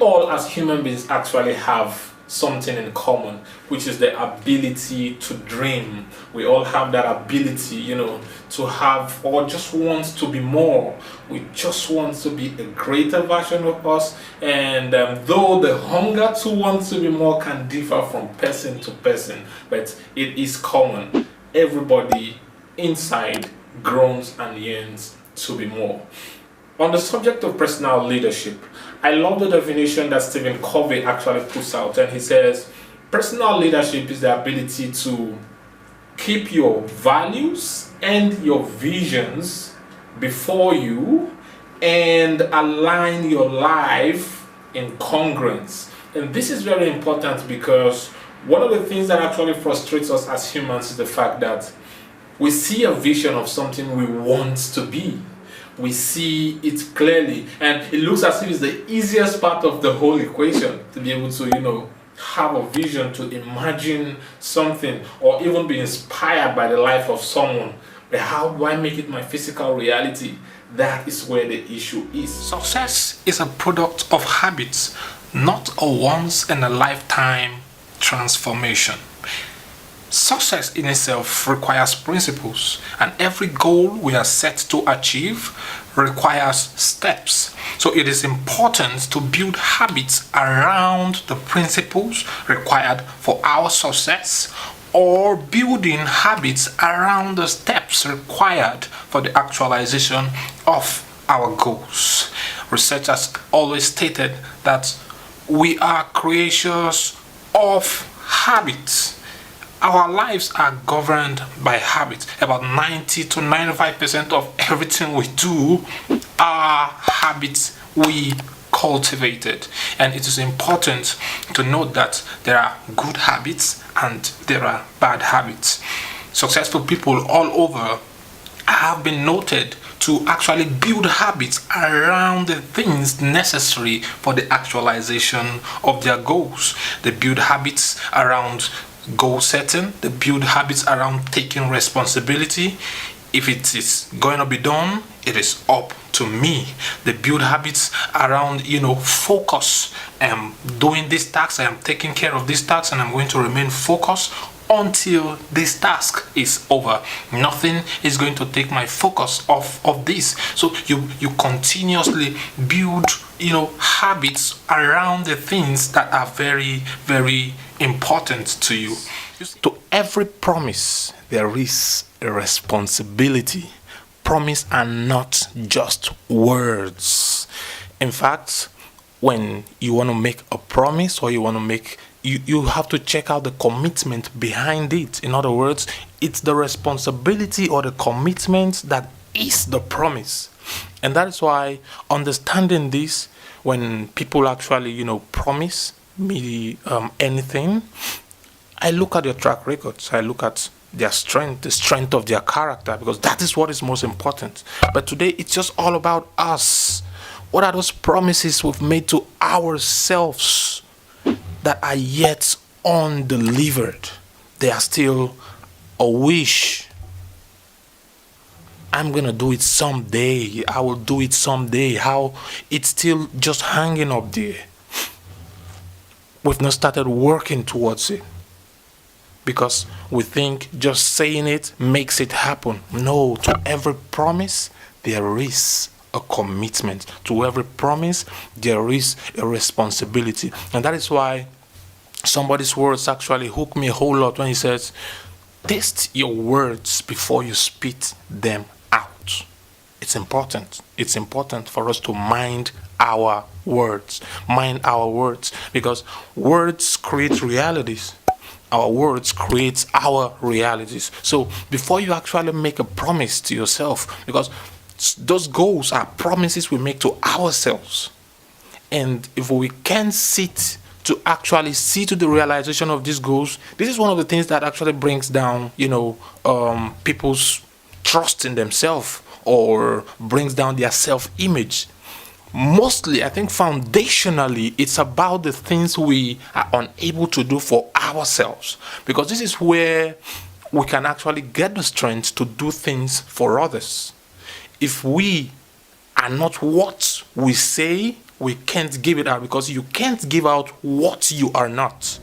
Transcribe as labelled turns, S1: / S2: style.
S1: all as human beings actually have something in common, which is the ability to dream. We all have that ability, to have, or just want to be more. We just want to be a greater version of us. And though the hunger to want to be more can differ from person to person, but it is common. Everybody inside groans and yearns to be more. On the subject of personal leadership, I love the definition that Stephen Covey actually puts out, and he says personal leadership is the ability to keep your values and your visions before you and align your life in congruence. And this is very important because one of the things that actually frustrates us as humans is the fact that we see a vision of something we want to be. We see it clearly, and it looks as if it's the easiest part of the whole equation to be able to, have a vision, to imagine something, or even be inspired by the life of someone. But how do I make it my physical reality? That is where the issue is.
S2: Success is a product of habits, not a once in a lifetime transformation. Success in itself requires principles, and every goal we are set to achieve requires steps. So it is important to build habits around the principles required for our success, or building habits around the steps required for the actualization of our goals. Research has always stated that we are creatures of habits. Our lives are governed by habits. About 90 to 95% of everything we do are habits we cultivated. And it is important to note that there are good habits and there are bad habits. Successful people all over have been noted to actually build habits around the things necessary for the actualization of their goals. They build habits around goal setting, they build habits around taking responsibility. If it is going to be done, it is up to me. They build habits around, focus. I am doing this task, I am taking care of this task, and I'm going to remain focused until this task is over. Nothing is going to take my focus off of this. So you continuously build habits around the things that are very, very important to you. To every promise there is a responsibility. Promise are not just words. In fact, when you want to make a promise, or you have to check out the commitment behind it. In other words, it's the responsibility or the commitment that is the promise. And that is why understanding this, when people actually, promise me anything, I look at their track records. I look at their strength, the strength of their character, because that is what is most important. But today, it's just all about us. What are those promises we've made to ourselves that are yet undelivered? They are still a wish. I'm going to do it someday. I will do it someday. How it's still just hanging up there. We've not started working towards it because we think just saying it makes it happen. No, to every promise, there is a commitment. To every promise, there is a responsibility. And that is why somebody's words actually hook me a whole lot when he says, taste your words before you spit them out. It's important. It's important for us to mind our words. Mind our words, because words create realities. Our words create our realities. So before you actually make a promise to yourself, because those goals are promises we make to ourselves. And if we can't sit to actually see to the realization of these goals, this is one of the things that actually brings down, people's trust in themselves, or brings down their self-image. Mostly, I think foundationally, it's about the things we are unable to do for ourselves. Because this is where we can actually get the strength to do things for others. If we are not what we say we can't give it out because you can't give out what you are not.